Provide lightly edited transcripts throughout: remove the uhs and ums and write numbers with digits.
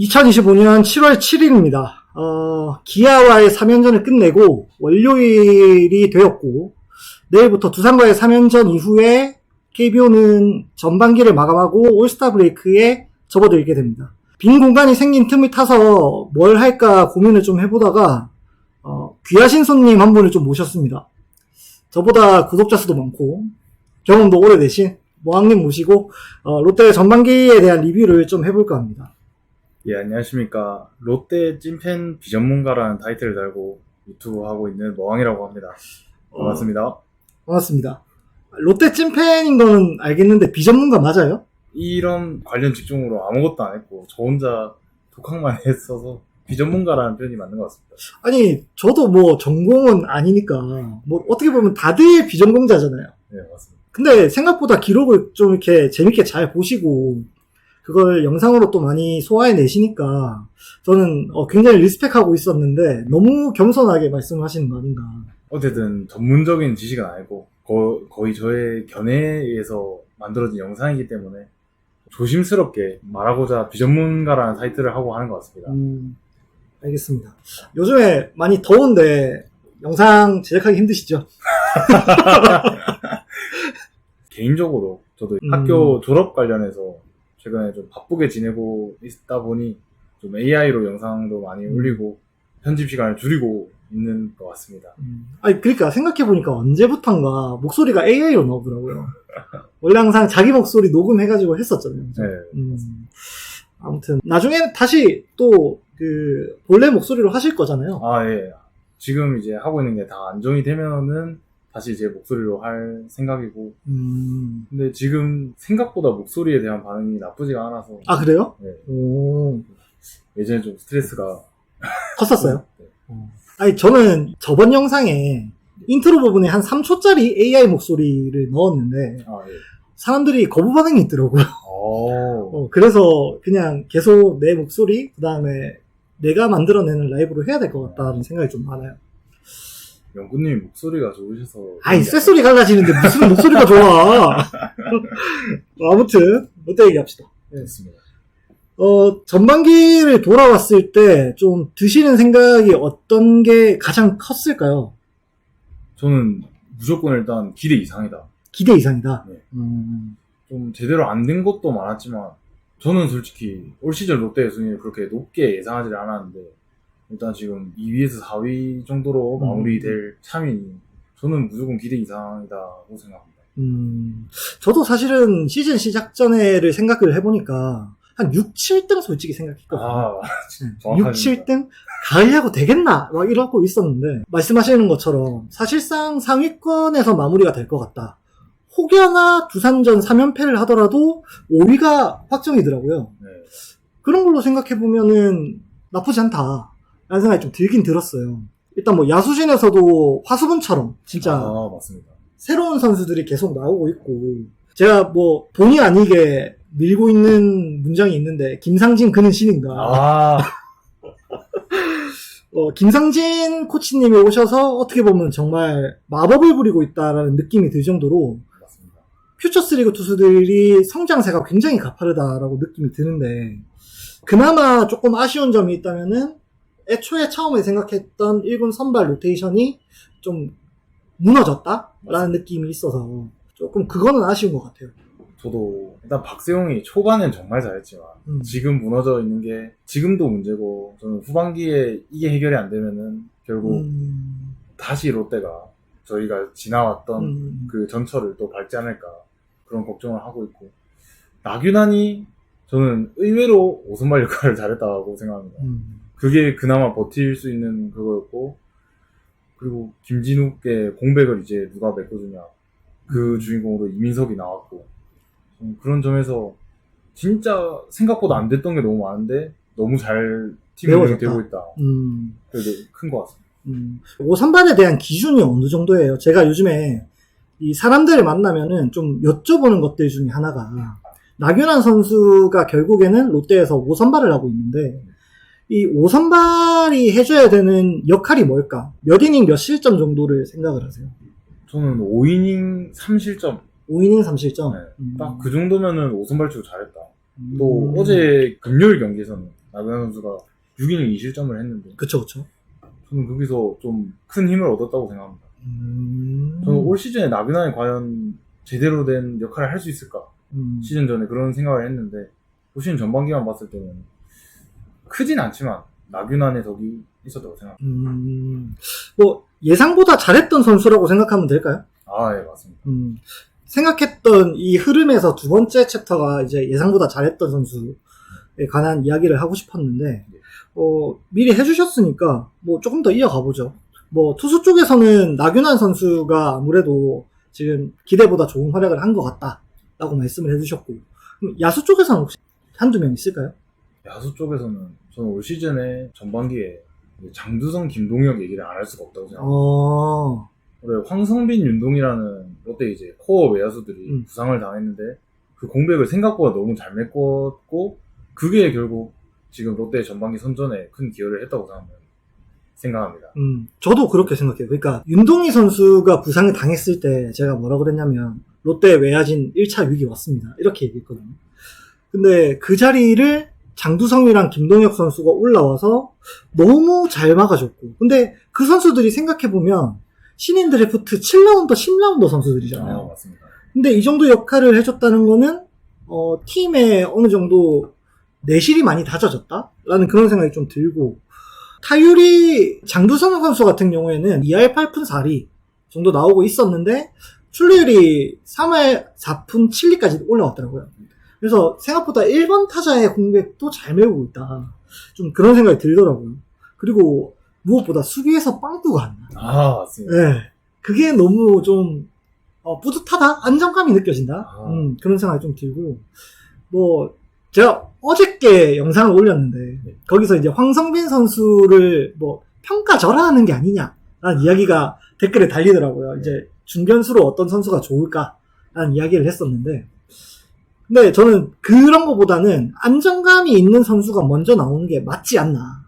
2025년 7월 7일입니다. 기아와의 3연전을 끝내고 월요일이 되었고 내일부터 두산과의 3연전 이후에 KBO는 전반기를 마감하고 올스타 브레이크에 접어들게 됩니다. 빈 공간이 생긴 틈을 타서 뭘 할까 고민을 좀 해보다가 귀하신 손님 한 분을 좀 모셨습니다. 저보다 구독자 수도 많고 경험도 오래되신 모항님 모시고 롯데 전반기에 대한 리뷰를 좀 해볼까 합니다. 예, 안녕하십니까. 롯데 찐팬 비전문가라는 타이틀을 달고 유튜브 하고 있는 모항이라고 합니다. 반갑습니다. 반갑습니다. 롯데 찐팬인 거는 알겠는데 비전문가 맞아요? 이런 관련 직종으로 아무것도 안 했고 저 혼자 독학만 했어서 비전문가라는 표현이 맞는 것 같습니다. 아니 저도 뭐 전공은 아니니까 뭐 어떻게 보면 다들 비전공자잖아요. 네, 맞습니다. 근데 생각보다 기록을 좀 이렇게 재밌게 잘 보시고 그걸 영상으로 또 많이 소화해내시니까 저는 굉장히 리스펙하고 있었는데 너무 겸손하게 말씀을 하시는 거 아닌가. 어쨌든 전문적인 지식은 아니고 거의 저의 견해에서 만들어진 영상이기 때문에 조심스럽게 말하고자 비전문가라는 타이틀을 하고 하는 것 같습니다. 알겠습니다. 요즘에 많이 더운데 영상 제작하기 힘드시죠? 개인적으로 저도 학교 졸업 관련해서 최근에 좀 바쁘게 지내고 있다 보니 좀 AI로 영상도 많이 올리고 편집 시간을 줄이고 있는 것 같습니다. 아니 그러니까 생각해보니까 언제부턴가 목소리가 AI로 나오더라고요. 원래 항상 자기 목소리 녹음해가지고 했었잖아요. 네. 아무튼 나중에 다시 또 그 본래 목소리로 하실 거잖아요. 아, 예. 지금 이제 하고 있는 게 다 안정이 되면은 다시 제 목소리로 할 생각이고. 근데 지금 생각보다 목소리에 대한 반응이 나쁘지가 않아서. 아, 그래요? 네. 오. 예전에 좀 스트레스가 컸었어요? 네. 아니, 저는 저번 영상에 인트로 부분에 한 3초짜리 AI 목소리를 넣었는데, 아, 예. 사람들이 거부 반응이 있더라고요. 그래서 그냥 계속 내 목소리, 그 다음에 내가 만들어내는 라이브로 해야 될 것 같다는 생각이 좀 많아요. 영구님 목소리가 좋으셔서. 아이, 쇳소리 갈라지는데 무슨 목소리가 좋아. 아무튼, 롯데 얘기합시다. 네. 좋습니다. 전반기를 돌아왔을 때 좀 드시는 생각이 어떤 게 가장 컸을까요? 저는 무조건 일단 기대 이상이다. 기대 이상이다? 네. 좀 제대로 안 된 것도 많았지만, 저는 솔직히 올 시즌 롯데 순위를 그렇게 높게 예상하지 않았는데, 일단 지금 2위에서 4위 정도로 마무리될 참이니, 저는 무조건 기대 이상이다고 생각합니다. 저도 사실은 시즌 시작 전에를 생각을 해보니까, 한 6, 7등 솔직히 생각했거든요. 아, 6, 7등? 가을야구 되겠나? 막 이러고 있었는데, 말씀하시는 것처럼 사실상 상위권에서 마무리가 될 것 같다. 혹여나 두산전 3연패를 하더라도 5위가 확정이더라고요. 네. 그런 걸로 생각해보면은 나쁘지 않다. 라는 생각이 좀 들긴 들었어요. 일단 뭐 야수진에서도 화수분처럼 진짜 맞습니다. 새로운 선수들이 계속 나오고 있고, 제가 뭐 본의 아니게 밀고 있는 문장이 있는데 김상진 그는 신인가. 김상진 코치님이 오셔서 어떻게 보면 정말 마법을 부리고 있다라는 느낌이 들 정도로 맞습니다. 퓨처스리그 투수들이 성장세가 굉장히 가파르다라고 느낌이 드는데, 그나마 조금 아쉬운 점이 있다면은 애초에 처음에 생각했던 1군 선발 로테이션이 좀 무너졌다라는 느낌이 있어서 조금 그거는 아쉬운 것 같아요. 저도 일단 박세용이 초반엔 정말 잘했지만 지금 무너져 있는 게 지금도 문제고, 저는 후반기에 이게 해결이 안 되면은 결국 다시 롯데가 저희가 지나왔던 그 전철을 또 밟지 않을까 그런 걱정을 하고 있고, 나균환이 저는 의외로 5선발 역할을 잘했다고 생각합니다. 그게 그나마 버틸 수 있는 그거였고, 그리고 김진욱의 공백을 이제 누가 메꿔주냐, 그 주인공으로 이민석이 나왔고, 그런 점에서 진짜 생각보다 안 됐던 게 너무 많은데 너무 잘 팀이 되고 있다. 그래도 큰 것 같습니다. 5선발에 대한 기준이 어느 정도예요? 제가 요즘에 이 사람들을 만나면은 좀 여쭤보는 것들 중에 하나가, 나균환 선수가 결국에는 롯데에서 5선발을 하고 있는데 이 5선발이 해줘야 되는 역할이 뭘까? 몇 이닝 몇 실점 정도를 생각을 하세요? 저는 5이닝 3실점 5이닝 3실점? 네. 딱 그 정도면은 5선발 치고 잘했다. 또 어제 금요일 경기에서는 나균환 선수가 6이닝 2실점을 했는데 그쵸. 저는 거기서 좀 큰 힘을 얻었다고 생각합니다. 저는 올 시즌에 나균환이 과연 제대로 된 역할을 할 수 있을까? 시즌 전에 그런 생각을 했는데 올 시즌 전반기만 봤을 때는 크진 않지만 나균환의 덕이 있었다고 생각합니다. 뭐 예상보다 잘했던 선수라고 생각하면 될까요? 아, 예, 맞습니다. 생각했던 이 흐름에서 두 번째 챕터가 이제 예상보다 잘했던 선수에 관한 이야기를 하고 싶었는데, 미리 해주셨으니까 뭐 조금 더 이어가보죠. 뭐 투수 쪽에서는 나균환 선수가 아무래도 지금 기대보다 좋은 활약을 한 것 같다라고 말씀을 해주셨고, 그럼 야수 쪽에서는 혹시 한두 명 있을까요? 야수 쪽에서는 저는 올 시즌에 전반기에 장두성, 김동혁 얘기를 안 할 수가 없다고 생각합니다. 올해 황성빈, 윤동이라는 롯데 이제 코어 외야수들이 부상을 당했는데 그 공백을 생각보다 너무 잘 메꿨고 그게 결국 지금 롯데 전반기 선전에 큰 기여를 했다고 생각합니다. 저도 그렇게 생각해요. 그러니까 윤동희 선수가 부상을 당했을 때 제가 뭐라 그랬냐면 롯데 외야진 1차 위기 왔습니다. 이렇게 얘기했거든요. 근데 그 자리를 장두성이랑 김동혁 선수가 올라와서 너무 잘 막아줬고, 근데 그 선수들이 생각해보면 신인 드래프트 7라운드, 10라운드 선수들이잖아요. 아, 맞습니다. 근데 이 정도 역할을 해줬다는 거는 팀에 어느 정도 내실이 많이 다져졌다라는 그런 생각이 좀 들고, 타율이 장두성 선수 같은 경우에는 2할 8푼 4리 정도 나오고 있었는데 출루율이 3할 4푼 7리까지 올라왔더라고요. 그래서 생각보다 1번 타자의 공백도 잘 메우고 있다. 좀 그런 생각이 들더라고요. 그리고 무엇보다 수비에서 빵꾸가 안 나. 아, 맞습니다. 네. 그게 너무 좀 뿌듯하다? 안정감이 느껴진다? 그런 생각이 좀 들고, 뭐 제가 어저께 영상을 올렸는데 거기서 이제 황성빈 선수를 뭐 평가절하하는 게 아니냐라는 이야기가 댓글에 달리더라고요. 이제 중견수로 어떤 선수가 좋을까라는 이야기를 했었는데, 근데 저는 그런 거보다는 안정감이 있는 선수가 먼저 나오는 게 맞지 않나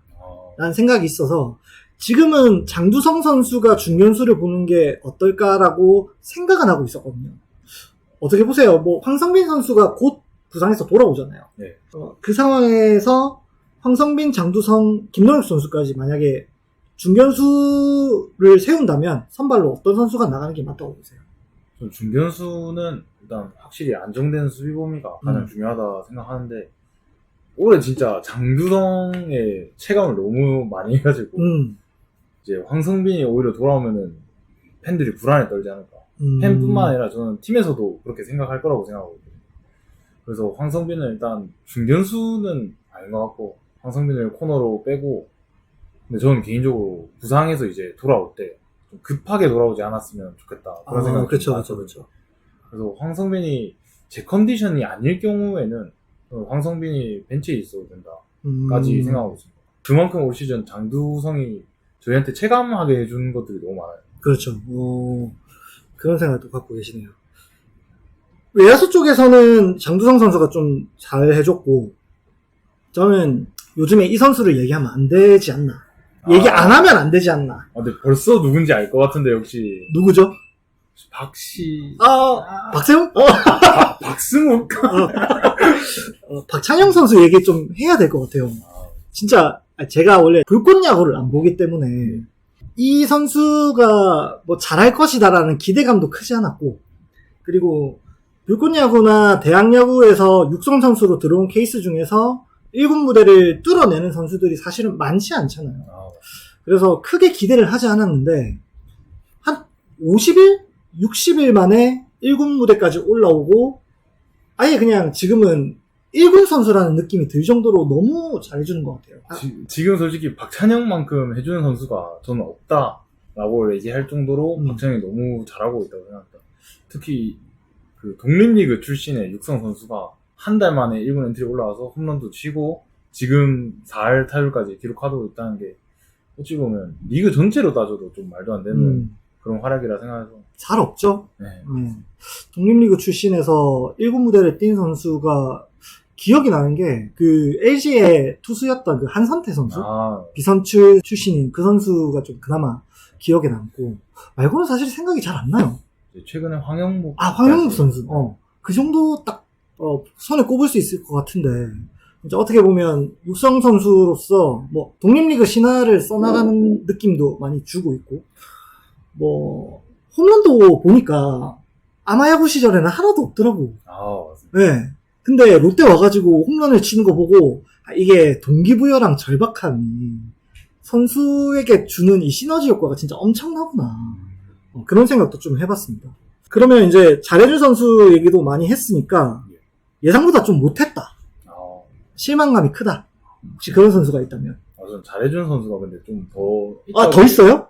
라는 생각이 있어서 지금은 장두성 선수가 중견수를 보는 게 어떨까라고 생각은 하고 있었거든요. 어떻게 보세요? 뭐 황성빈 선수가 곧 부상에서 돌아오잖아요. 네. 그 상황에서 황성빈, 장두성, 김동혁 선수까지 만약에 중견수를 세운다면 선발로 어떤 선수가 나가는 게 맞다고 보세요? 중견수는 일단 확실히 안정된 수비 범위가 가장 중요하다 생각하는데 올해 진짜 장두성의 체감을 너무 많이 해가지고 이제 황성빈이 오히려 돌아오면은 팬들이 불안에 떨지 않을까. 팬뿐만 아니라 저는 팀에서도 그렇게 생각할 거라고 생각하거든요. 그래서 황성빈은 일단 중견수는 아닌 것 같고 황성빈을 코너로 빼고, 근데 저는 개인적으로 부상해서 이제 돌아올 때 좀 급하게 돌아오지 않았으면 좋겠다 그런 생각이 그렇죠. 그래서 황성빈이 제 컨디션이 아닐 경우에는 황성빈이 벤치에 있어도 된다까지 생각하고 있습니다. 그만큼 올 시즌 장두성이 저희한테 체감하게 해준 것들이 너무 많아요. 그렇죠. 그런 생각도 갖고 계시네요. 외야수 쪽에서는 장두성 선수가 좀 잘 해줬고, 저는 요즘에 이 선수를 얘기하면 안 되지 않나. 얘기 안 하면 안 되지 않나. 근데 벌써 누군지 알 것 같은데 역시 누구죠? 박씨. 박세웅? 박승욱? 박찬영 선수 얘기 좀 해야 될 것 같아요. 진짜 제가 원래 불꽃 야구를 안 보기 때문에 이 선수가 뭐 잘할 것이다라는 기대감도 크지 않았고, 그리고 불꽃 야구나 대학 야구에서 육성 선수로 들어온 케이스 중에서 1군 무대를 뚫어내는 선수들이 사실은 많지 않잖아요. 그래서 크게 기대를 하지 않았는데 한 50일? 60일 만에 1군 무대까지 올라오고 아예 그냥 지금은 1군 선수라는 느낌이 들 정도로 너무 잘해주는 것 같아요. 지금 솔직히 박찬영만큼 해주는 선수가 저는 없다라고 얘기할 정도로 박찬영이 너무 잘하고 있다고 생각합니다. 특히 그 독립리그 출신의 육성 선수가 한 달 만에 1군 엔트리 올라와서 홈런도 치고 지금 4할 타율까지 기록하고 있다는 게 어찌 보면 리그 전체로 따져도 좀 말도 안 되는 그런 활약이라 생각해서 잘 없죠. 네. 독립리그 출신에서 1군 무대를 뛴 선수가 기억이 나는 게 그 LG의 투수였던 그 한선태 선수, 비선출 출신인 그 선수가 좀 그나마 기억에 남고, 말고는 사실 생각이 잘 안 나요. 최근에 황영목 황영목 선수 그 정도 딱 손에 꼽을 수 있을 것 같은데 이제 어떻게 보면 육성 선수로서 뭐 독립리그 신화를 써나가는 느낌도 많이 주고 있고, 뭐 홈런도 보니까 아마야구 시절에는 하나도 없더라고. 맞습니다. 네. 근데 롯데 와가지고 홈런을 치는 거 보고 이게 동기부여랑 절박함이 선수에게 주는 이 시너지 효과가 진짜 엄청나구나. 그런 생각도 좀 해봤습니다. 그러면 이제 잘해준 선수 얘기도 많이 했으니까 예상보다 좀 못했다. 실망감이 크다. 혹시 그런 선수가 있다면? 전 잘해준 선수가 근데 좀 더 있어요?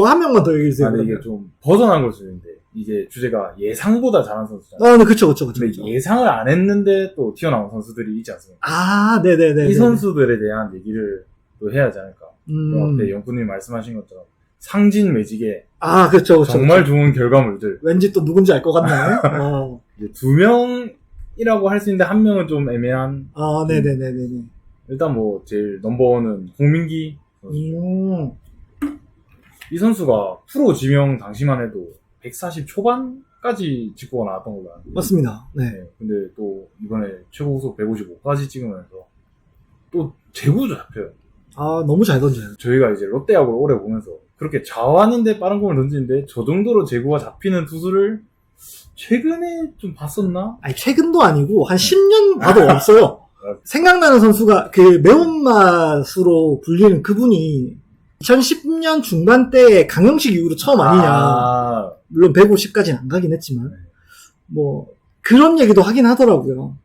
한 명만 더 얘기해주세요. 근데 이게 좀 벗어난 걸 수도 있는데, 이게 주제가 예상보다 잘한 선수잖아요. 네, 그쵸. 근데 예상을 안 했는데 또 튀어나온 선수들이 있지 않습니까? 네네네. 이 선수들에 대한 얘기를 또 해야 하지 않을까. 앞에 영구님이 말씀하신 것처럼 상진 매직의 그쵸. 정말 좋은 결과물들. 왠지 또 누군지 알 것 같네. 이제 2명이라고 할 수 있는데 한 명은 좀 애매한. 네네네네. 일단 뭐 제일 넘버원은 홍민기 선수. 이 선수가 프로 지명 당시만 해도 140 초반까지 직구가 나왔던 걸로 알고. 맞습니다. 네. 근데 또 이번에 최고 구속 155까지 찍으면서 또 제구도 잡혀요. 너무 잘 던져요. 저희가 이제 롯데야구를 오래 보면서 그렇게 좌완인데 빠른 공을 던지는데 저 정도로 제구가 잡히는 투수를 최근에 좀 봤었나? 최근도 아니고 한 10년 봐도 없어요. 생각나는 선수가 그 매운맛으로 불리는 그분이 2010년 중반 때 강영식 이후로 처음 아니냐. 물론 150까지는 안 가긴 했지만 뭐 그런 얘기도 하긴 하더라고요.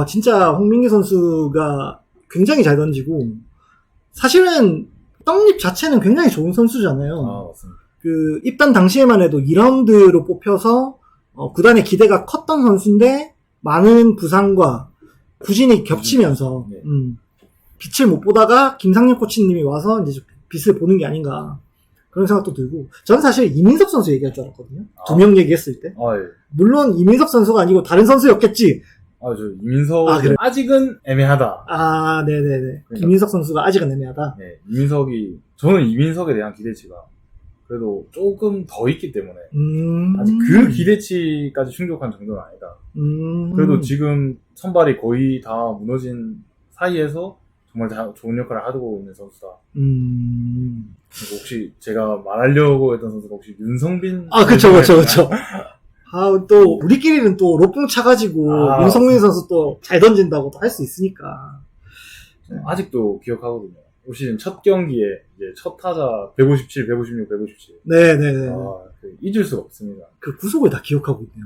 진짜 홍민기 선수가 굉장히 잘 던지고, 사실은 떡잎 자체는 굉장히 좋은 선수잖아요. 맞습니다. 그 입단 당시에만 해도 2라운드로 뽑혀서 구단의 기대가 컸던 선수인데 많은 부상과 부진이 겹치면서 빛을 못 보다가 김상렬 코치님이 와서 이제 빛을 보는 게 아닌가, 그런 생각도 들고, 저는 사실 이민석 선수 얘기할 줄 알았거든요. 2명 얘기했을 때. 예. 물론 이민석 선수가 아니고 다른 선수였겠지. 저 이민석 그래. 아직은 애매하다. 네네네. 이민석 선수가 아직은 애매하다. 네, 저는 이민석에 대한 기대치가 그래도 조금 더 있기 때문에 아직 그 기대치까지 충족한 정도는 아니다. 그래도 지금 선발이 거의 다 무너진 사이에서 정말 좋은 역할을 하고 있는 선수다. 그리고 혹시 제가 말하려고 했던 선수가 혹시 윤성빈? 그쵸. 또 우리끼리는 또 로풍 차가지고 윤성민 선수 또 잘 던진다고 또 할 수 있으니까. 아직도 기억하거든요. 올 시즌 첫 경기에 이제 첫 타자 157, 156, 157. 네네네. 잊을 수가 없습니다. 그 구속을 다 기억하고 있네요.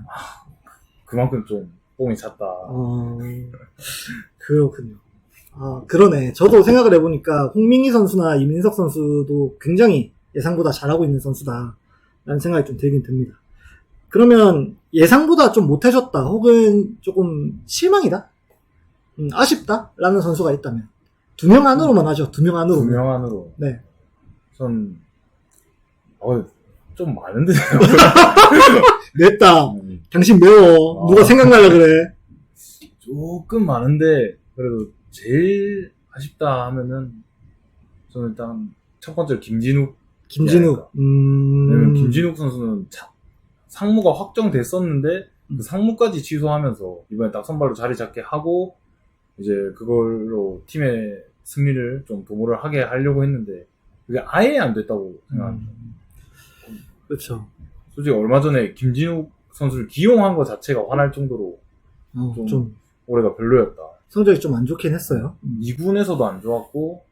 그만큼 좀 뽕이 찼다. 그렇군요. 그러네. 저도 생각을 해보니까 홍민기 선수나 이민석 선수도 굉장히 예상보다 잘하고 있는 선수다 라는 생각이 좀 들긴 듭니다. 그러면 예상보다 좀 못해줬다 혹은 조금 실망이다? 아쉽다? 라는 선수가 있다면 2명 안으로만 하죠. 2명 안으로. 2명 안으로. 네. 전 좀 많은데. 맵다. 당신 매워. 누가 생각나려 그래. 조금 많은데 그래도 제일 아쉽다 하면은 저는 일단 첫 번째로 김진욱. 왜냐면 김진욱 선수는 상무가 확정됐었는데 그 상무까지 취소하면서 이번에 딱 선발로 자리 잡게 하고 이제 그걸로 팀의 승리를 좀 도모를 하게 하려고 했는데 그게 아예 안 됐다고 생각합니다. 그렇죠. 솔직히 얼마 전에 김진욱 선수를 기용한 것 자체가 화날 정도로 좀 올해가 별로였다. 성적이 좀 안 좋긴 했어요. 2군에서도 안 좋았고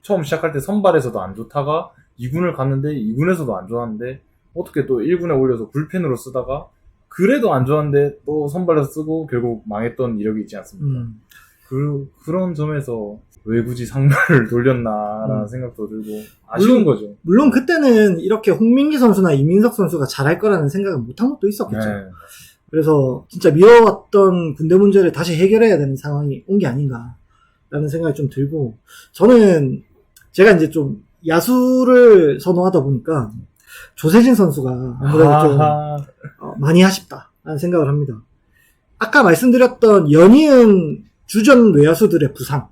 처음 시작할 때 선발에서도 안 좋다가 2군을 갔는데 2군에서도 안 좋았는데 어떻게 또 1군에 올려서 불펜으로 쓰다가 그래도 안 좋았는데 또 선발에서 쓰고 결국 망했던 이력이 있지 않습니까? 그런 점에서 왜 굳이 상발을 돌렸나라는 생각도 들고 아쉬운 거죠. 물론 그때는 이렇게 홍민기 선수나 이민석 선수가 잘할 거라는 생각을 못한 것도 있었겠죠. 네. 그래서 진짜 미뤄왔던 군대 문제를 다시 해결해야 되는 상황이 온 게 아닌가라는 생각이 좀 들고, 저는 제가 이제 좀 야수를 선호하다 보니까 조세진 선수가 아무래도 좀 많이 아쉽다라는 생각을 합니다. 아까 말씀드렸던 연이은 주전 외야수들의 부상,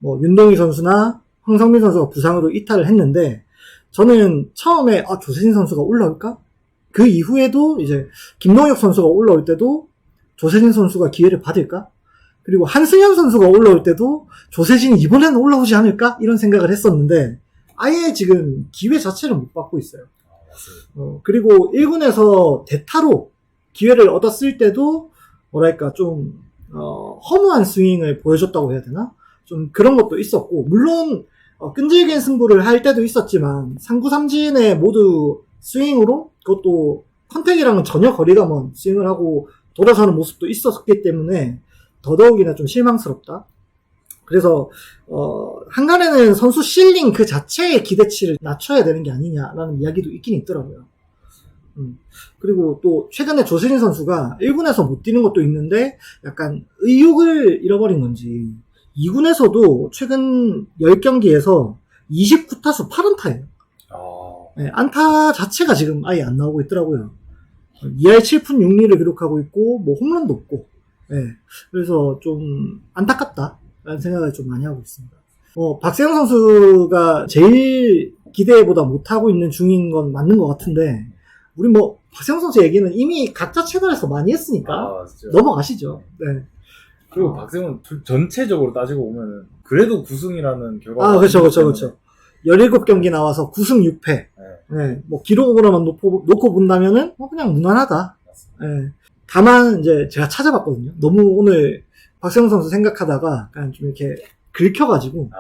뭐 윤동희 선수나 황성민 선수가 부상으로 이탈을 했는데, 저는 처음에 조세진 선수가 올라올까? 그 이후에도 이제 김동혁 선수가 올라올 때도 조세진 선수가 기회를 받을까? 그리고 한승현 선수가 올라올 때도 조세진이 이번에는 올라오지 않을까? 이런 생각을 했었는데 아예 지금 기회 자체를 못 받고 있어요. 그리고 1군에서 대타로 기회를 얻었을 때도 뭐랄까 좀 허무한 스윙을 보여줬다고 해야 되나? 좀 그런 것도 있었고 물론 끈질긴 승부를 할 때도 있었지만 3구 3진의 모두 스윙으로 그것도 컨택이랑은 전혀 거리가 먼 스윙을 하고 돌아서는 모습도 있었기 때문에 더더욱이나 좀 실망스럽다. 그래서 한간에는 선수 실링 그 자체의 기대치를 낮춰야 되는 게 아니냐라는 이야기도 있긴 있더라고요. 그리고 또 최근에 조세진 선수가 1군에서 못 뛰는 것도 있는데 약간 의욕을 잃어버린 건지 2군에서도 최근 10경기에서 29타수 8안타예요. 네, 안타 자체가 지금 아예 안 나오고 있더라고요. 2할 7푼 6리를 기록하고 있고 뭐 홈런도 없고 네, 그래서 좀 안타깝다라는 생각을 좀 많이 하고 있습니다. 박세영 선수가 제일 기대보다 못하고 있는 중인 건 맞는 것 같은데 우리 뭐 박세영 선수 얘기는 이미 각자 채널에서 많이 했으니까 넘어가시죠. 네. 그리고 박세웅은 전체적으로 따지고 보면은 그래도 9승이라는 결과가 그렇죠. 17경기 나와서 9승 6패. 네. 뭐 기록으로만 놓고 본다면은 뭐 그냥 무난하다. 네. 다만 이제 제가 찾아봤거든요. 너무 오늘 박세웅 선수 생각하다가 약간 좀 이렇게 긁혀가지고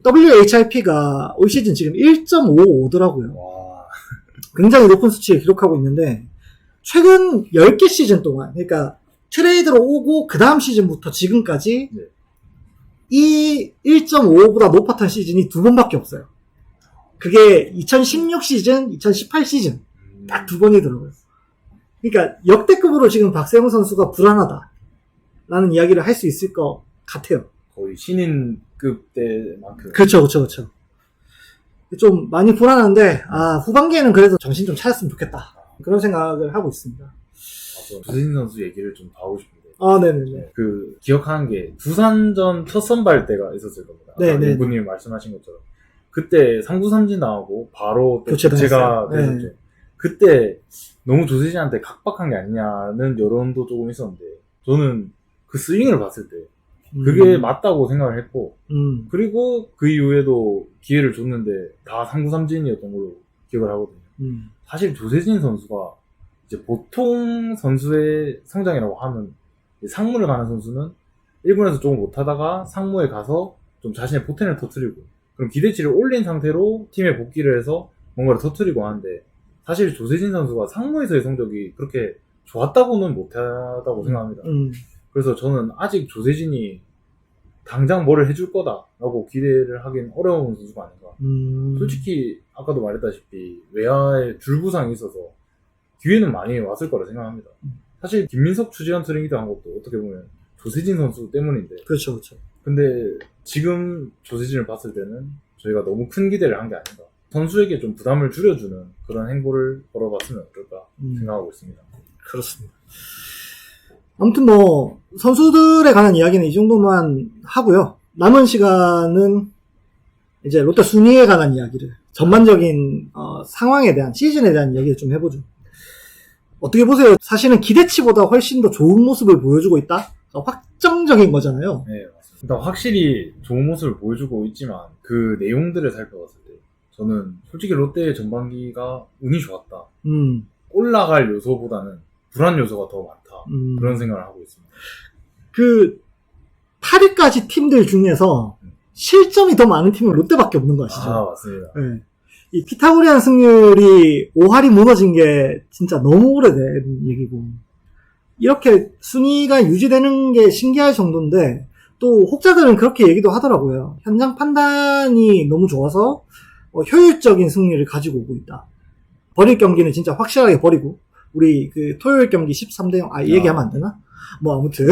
WHIP가 올 시즌 지금 1.55더라고요. 굉장히 높은 수치를 기록하고 있는데 최근 10개 시즌 동안 그러니까 트레이드로 오고 그 다음 시즌부터 지금까지 이 1.55보다 높았던 시즌이 2번밖에 없어요. 그게 2016 시즌, 2018 시즌 딱 2번이더라고요. 그러니까 역대급으로 지금 박세웅 선수가 불안하다라는 이야기를 할 수 있을 것 같아요. 거의 신인급 때만큼. 그렇죠. 좀 많이 불안한데 후반기에는 그래도 정신 좀 차렸으면 좋겠다. 그런 생각을 하고 있습니다. 조세진 선수 얘기를 좀 더 하고 싶은데. 네네네. 기억하는 게 두산전 첫 선발 때가 있었을 겁니다. 네네. 일부님 말씀하신 것처럼. 그때 3구 3진 나오고 바로 또 교체가 됐었죠. 네. 그때 너무 조세진한테 각박한 게 아니냐는 여론도 조금 있었는데 저는 그 스윙을 봤을 때 그게 맞다고 생각을 했고 그리고 그 이후에도 기회를 줬는데 다 3구 3진이었던 걸로 기억을 하거든요. 사실 조세진 선수가 이제 보통 선수의 성장이라고 하면 상무를 가는 선수는 1군에서 조금 못하다가 상무에 가서 좀 자신의 포텐을 터뜨리고 그럼 기대치를 올린 상태로 팀에 복귀를 해서 뭔가를 터뜨리고 하는데 사실 조세진 선수가 상무에서의 성적이 그렇게 좋았다고는 못하다고 생각합니다. 그래서 저는 아직 조세진이 당장 뭐를 해줄 거다라고 기대를 하긴 어려운 선수가 아닌가. 솔직히 아까도 말했다시피 외야에 줄 부상이 있어서 기회는 많이 왔을 거라 생각합니다. 사실 김민석, 추지현 트레이드 한 것도 어떻게 보면 조세진 선수 때문인데. 그렇죠. 근데 지금 조세진을 봤을 때는 저희가 너무 큰 기대를 한 게 아닌가. 선수에게 좀 부담을 줄여주는 그런 행보를 걸어봤으면 어떨까 생각하고 있습니다. 그렇습니다. 아무튼 뭐 선수들에 관한 이야기는 이 정도만 하고요. 남은 시간은 이제 롯데 순위에 관한 이야기를 전반적인 상황에 대한 시즌에 대한 이야기를 좀 해보죠. 어떻게 보세요? 사실은 기대치보다 훨씬 더 좋은 모습을 보여주고 있다? 확정적인 거잖아요. 네, 맞습니다. 일단 확실히 좋은 모습을 보여주고 있지만 그 내용들을 살펴봤을 때 저는 솔직히 롯데의 전반기가 운이 좋았다. 올라갈 요소보다는 불안 요소가 더 많다. 그런 생각을 하고 있습니다. 8위까지 팀들 중에서 실점이 더 많은 팀은 롯데밖에 없는 거 아시죠? 맞습니다. 네. 이 피타고리안 승률이 5할이 무너진 게 진짜 너무 오래된 얘기고 이렇게 순위가 유지되는 게 신기할 정도인데 또 혹자들은 그렇게 얘기도 하더라고요. 현장 판단이 너무 좋아서 효율적인 승리를 가지고 오고 있다. 버릴 경기는 진짜 확실하게 버리고 우리 토요일 경기 13대0 이 얘기하면 안 되나? 뭐 아무튼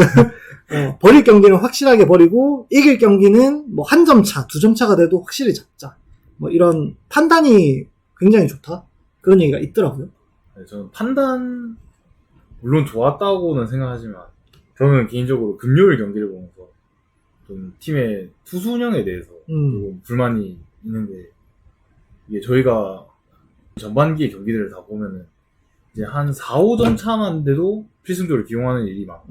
버릴 경기는 확실하게 버리고 이길 경기는 뭐 한 점 차, 2점 차가 돼도 확실히 잡자. 뭐 이런 판단이 굉장히 좋다. 그런 얘기가 있더라고요. 네, 저는 판단 물론 좋았다고는 생각하지만 저는 개인적으로 금요일 경기를 보면서 좀 팀의 투수 운영에 대해서 조금 불만이 있는데 이게 저희가 전반기 경기들을 다 보면은 이제 한 4, 5점 차만 돼도 필승조를 기용하는 일이 많고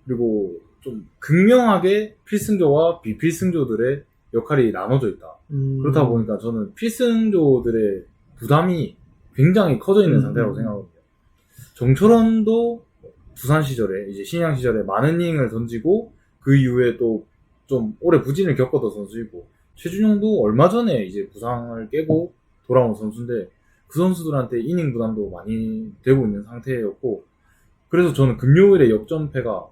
그리고 좀 극명하게 필승조와 비필승조들의 역할이 나눠져 있다. 그렇다 보니까 저는 필승조들의 부담이 굉장히 커져 있는 상태라고 생각합니다. 정철원도 두산 시절에 이제 신양 시절에 많은 이닝을 던지고 그 이후에 또 좀 오래 부진을 겪었던 선수이고 최준용도 얼마 전에 이제 부상을 깨고 돌아온 선수인데 그 선수들한테 이닝 부담도 많이 되고 있는 상태였고 그래서 저는 금요일에 역전패가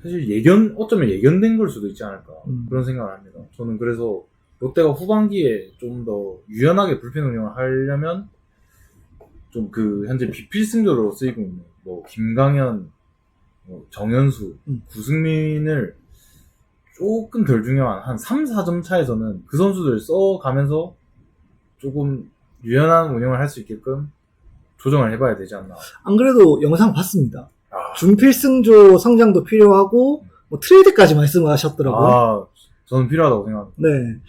사실 어쩌면 예견된 걸 수도 있지 않을까 그런 생각을 합니다. 저는 그래서 롯데가 후반기에 좀 더 유연하게 불펜 운영을 하려면 좀 그 현재 비필승조로 쓰이고 있는 뭐 김강현, 뭐 정현수, 구승민을 조금 덜 중요한 한 3, 4점 차에서는 그 선수들 써가면서 조금 유연한 운영을 할 수 있게끔 조정을 해봐야 되지 않나. 안 그래도 영상 봤습니다. 준필승조 성장도 필요하고 뭐 트레이드까지 말씀을 하셨더라고요. 저는 필요하다고 생각합니다. 네.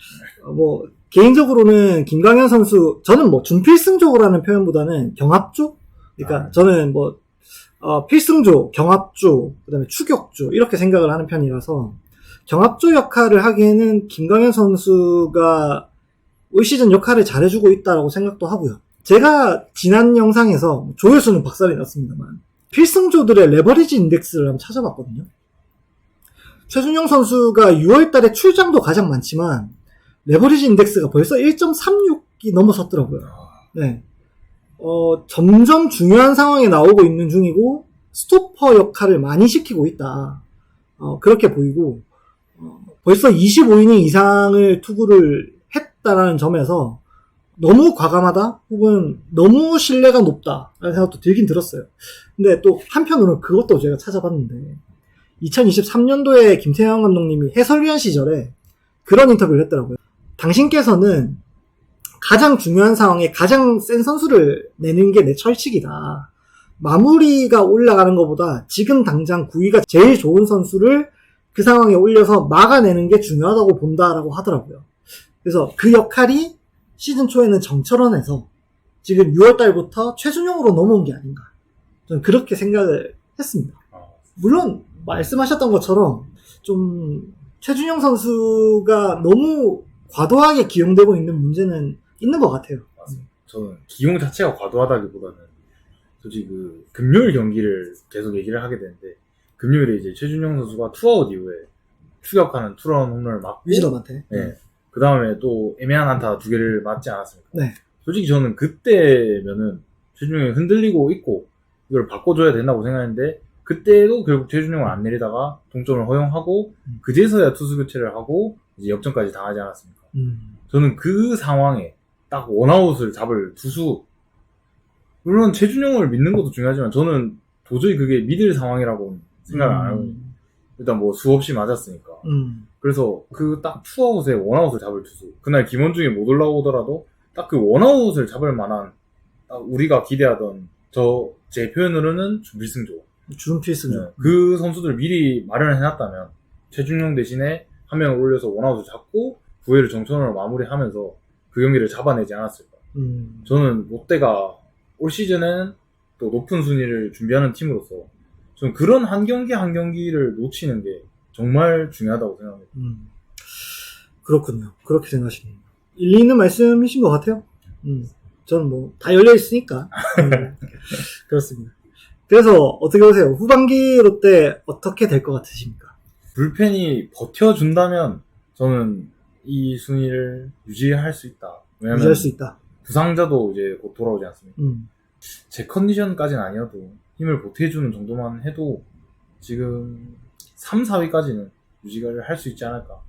뭐 개인적으로는 김강현 선수 저는 뭐 준필승조라는 표현보다는 경합조? 그러니까 저는 뭐 필승조, 경합조, 그다음에 추격조 이렇게 생각을 하는 편이라서 경합조 역할을 하기에는 김강현 선수가 올 시즌 역할을 잘해주고 있다고 생각도 하고요. 제가 지난 영상에서 조회수는 박살이 났습니다만 필승조들의 레버리지 인덱스를 한번 찾아봤거든요. 최준용 선수가 6월달에 출장도 가장 많지만 레버리지 인덱스가 벌써 1.36이 넘어섰더라고요. 네. 점점 중요한 상황에 나오고 있는 중이고 스토퍼 역할을 많이 시키고 있다. 그렇게 보이고 벌써 25이닝 이상을 투구를 했다라는 점에서 너무 과감하다 혹은 너무 신뢰가 높다라는 생각도 들긴 들었어요. 근데 또 한편으로는 그것도 제가 찾아봤는데 2023년도에 김태형 감독님이 해설위원 시절에 그런 인터뷰를 했더라고요. 당신께서는 가장 중요한 상황에 가장 센 선수를 내는 게 내 철칙이다. 마무리가 올라가는 것보다 지금 당장 구위가 제일 좋은 선수를 그 상황에 올려서 막아내는 게 중요하다고 본다라고 하더라고요. 그래서 그 역할이 시즌 초에는 정철원에서 지금 6월달부터 최준용으로 넘어온 게 아닌가. 저는 그렇게 생각을 했습니다. 물론 말씀하셨던 것처럼 좀 최준용 선수가 너무 과도하게 기용되고 있는 문제는 있는 것 같아요. 맞습니다. 저는 기용 자체가 과도하다기보다는 솔직히 그 금요일 경기를 계속 얘기를 하게 되는데 금요일에 이제 최준용 선수가 투아웃 이후에 추격하는 투런 홈런을 맞고 위즈덤한테. 네. 그 다음에 또 애매한 안타 2개를 맞지 않았습니까? 네. 솔직히 저는 그때면은 최준용이 흔들리고 있고 이걸 바꿔줘야 된다고 생각했는데 그때도 결국 최준용을 안 내리다가 동점을 허용하고 그제서야 투수 교체를 하고 이제 역전까지 당하지 않았습니까? 저는 그 상황에 딱 원아웃을 잡을 투수 물론 최준용을 믿는 것도 중요하지만 저는 도저히 그게 믿을 상황이라고 생각을 안 하고 일단 뭐 수없이 맞았으니까 그래서 그 딱 투아웃에 원아웃을 잡을 투수 그날 김원중이 못 올라오더라도 딱 그 원아웃을 잡을 만한 딱 우리가 기대하던 제 표현으로는 준필승조. 네, 그 선수들 미리 마련을 해놨다면 최준용 대신에 한 명을 올려서 원아웃을 잡고 9회를 정천으로 마무리하면서 그 경기를 잡아내지 않았을까. 저는 롯데가 올 시즌엔 또 높은 순위를 준비하는 팀으로서 저는 그런 한 경기 한 경기를 놓치는 게 정말 중요하다고 생각합니다. 그렇군요. 그렇게 생각하시네요. 일리 있는 말씀이신 것 같아요. 저는 뭐 다 열려 있으니까. 그렇습니다. 그래서 어떻게 보세요? 후반기 롯데 어떻게 될 것 같으십니까? 불펜이 버텨준다면 저는 이 순위를 유지할 수 있다. 왜냐면 유지할 수 있다. 부상자도 이제 곧 돌아오지 않습니까? 제 컨디션까지는 아니어도 힘을 보태주는 정도만 해도 지금 3, 4위까지는 유지를 할 수 있지 않을까.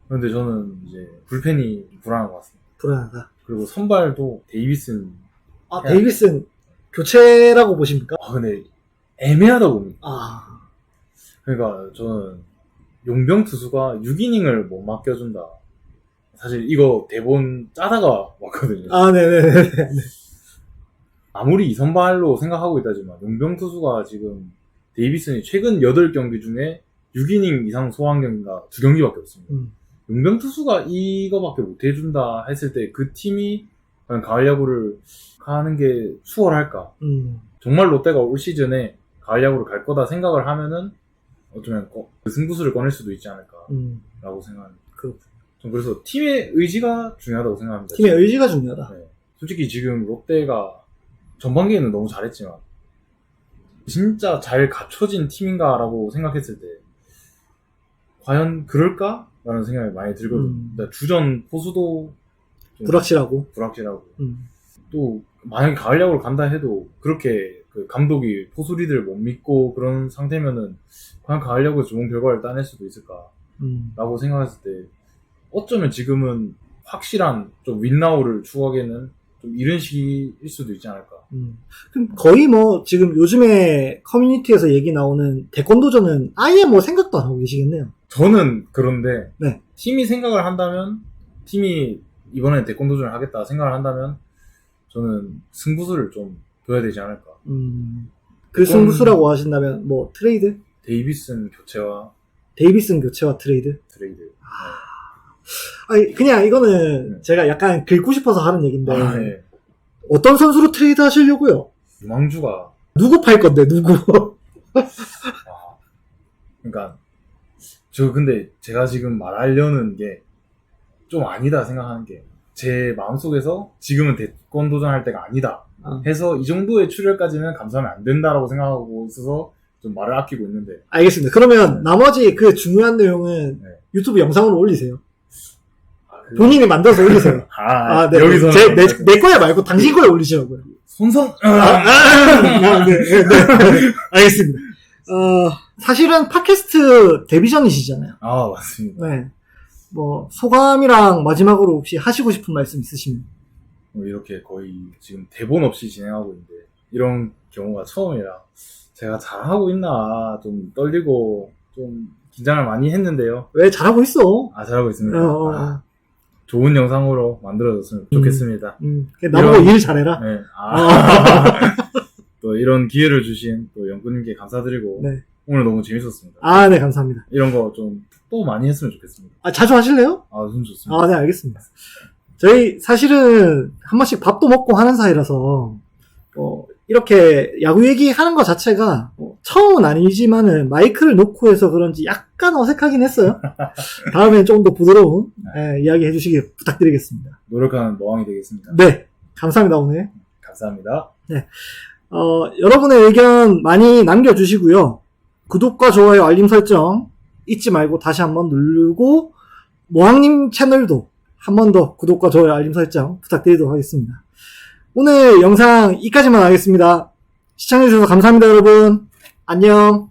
그런데 저는 이제 불펜이 불안한 것 같습니다. 불안하다. 그리고 선발도 데이비슨. 데이비슨 교체라고 보십니까? 근데 애매하다고 봅니다. 그러니까 저는 용병 투수가 6이닝을 못 맡겨준다. 사실 이거 대본 짜다가 왔거든요. 네네네. 아무리 이 선발로 생각하고 있다지만 용병 투수가 지금 데이비슨이 최근 8경기 중에 6이닝 이상 소화한 경기가 2경기밖에 없습니다. 용병 투수가 이거밖에 못 해준다 했을 때 그 팀이 과연 가을 야구를 가는 게 수월할까? 정말 롯데가 올 시즌에 가을 야구를 갈 거다 생각을 하면은 어쩌면 그 승부수를 꺼낼 수도 있지 않을까라고 생각합니다. 그렇군요. 전 그래서 팀의 의지가 중요하다고 생각합니다. 팀의 의지가 중요하다. 네. 솔직히 지금 롯데가 전반기에는 너무 잘했지만 진짜 잘 갖춰진 팀인가라고 생각했을 때 과연 그럴까? 라는 생각이 많이 들거든요. 그러니까 주전 포수도 좀 불확실하고. 또 만약에 가을 야구를 간다 해도 그렇게 그 감독이 포수 리드를 못 믿고 그런 상태면은 과연 가을 야구에서 좋은 결과를 따낼 수도 있을까? 라고 생각했을 때 어쩌면 지금은 확실한 좀 윈나우를 추구하기에는 좀 이른 시기일 수도 있지 않을까. 그럼 거의 뭐 지금 요즘에 커뮤니티에서 얘기 나오는 대권도전은 아예 뭐 생각도 안 하고 계시겠네요. 저는 그런데 네. 팀이 생각을 한다면 팀이 이번에 대권도전을 하겠다 생각을 한다면 저는 승부수를 좀 둬야 되지 않을까. 그 승부수라고 하신다면 뭐 트레이드? 데이비슨 교체와 트레이드? 트레이드. 아니 그냥 이거는 제가 약간 긁고 싶어서 하는 얘기인데 네. 어떤 선수로 트레이드 하시려고요? 유망주가 누구 팔 건데 누구? 그러니까 저 근데 제가 지금 말하려는 게 좀 아니다 생각하는 게 제 마음속에서 지금은 대권 도전할 때가 아니다 해서 이 정도의 출혈까지는 감수하면 안 된다라고 생각하고 있어서 좀 말을 아끼고 있는데. 알겠습니다. 그러면 나머지 그 중요한 내용은 유튜브 영상으로 올리세요. 본인이 만들어서 올리세요. 네. 여기서는 내 거야 말고 당신 거에 올리시라고요. 손성. 네. 알겠습니다. 사실은 팟캐스트 데뷔 전이시잖아요. 맞습니다. 네. 뭐 소감이랑 마지막으로 혹시 하시고 싶은 말씀 있으시면? 이렇게 거의 지금 대본 없이 진행하고 있는데 이런 경우가 처음이라 제가 잘하고 있나 좀 떨리고 좀 긴장을 많이 했는데요. 왜 잘하고 있어? 잘하고 있습니다. 좋은 영상으로 만들어졌으면 좋겠습니다. 나보고 일 잘해라. 네. 또 이런 기회를 주신 또 영구님께 감사드리고 네. 오늘 너무 재밌었습니다. 네, 감사합니다. 이런 거 좀 또 많이 했으면 좋겠습니다. 자주 하실래요? 좀 좋습니다. 네, 알겠습니다. 저희 사실은 한 번씩 밥도 먹고 하는 사이라서 이렇게 야구 얘기하는 것 자체가 처음은 아니지만은 마이크를 놓고 해서 그런지 약간 어색하긴 했어요. 다음엔 좀 더 부드러운 이야기 해주시길 부탁드리겠습니다. 노력하는 모항이 되겠습니다. 네, 감사합니다 오늘. 감사합니다. 네, 여러분의 의견 많이 남겨주시고요. 구독과 좋아요, 알림 설정 잊지 말고 다시 한번 누르고 모항님 채널도 한 번 더 구독과 좋아요, 알림 설정 부탁드리도록 하겠습니다. 오늘 영상 여기까지만 하겠습니다. 시청해주셔서 감사합니다, 여러분. 안녕.